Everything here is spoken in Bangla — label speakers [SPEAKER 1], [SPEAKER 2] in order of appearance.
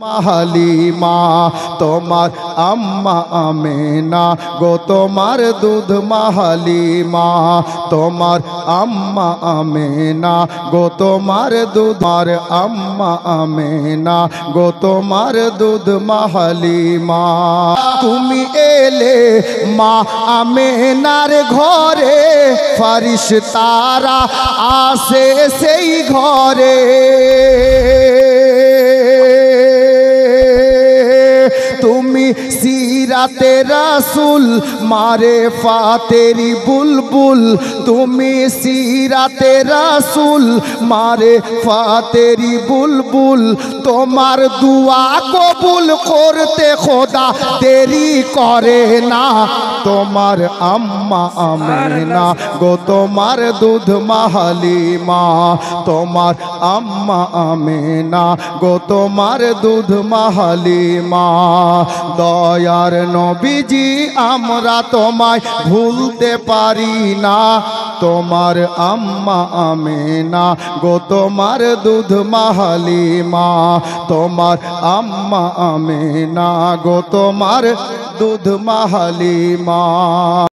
[SPEAKER 1] হালিমা তোমার আম্মা আমেনা গো তোমার দুধ হালিমা তোমার আম্মা আমেনা গো তোমার দুধ আম্মা আমেনা গো তোমার দুধ হালিমা তুমি এলে মা আমেনার ঘরে ফেরেশতারা আসে সেই ঘরে তুমি সিরাতে রাসূল মারে ফাতেরি বুলবুল তুমি সিরাতে রাসূল মারে ফাতেরি বুলবুল তোমার দুয়া কবুল করতে খোদা দেরি করে না তোমার আম্মা আমেনা গো তোমার দুধ হালিমা তোমার আম্মা আমেনা গো তোমার দুধ হালিমা দয়ার নবীজি আমরা তোমায় ভুলতে পারি না তোমার আম্মা আমেনা গো তোমার দুধ হালিমা তোমার আম্মা আমেনা গো তোমার দুধ হালিমা।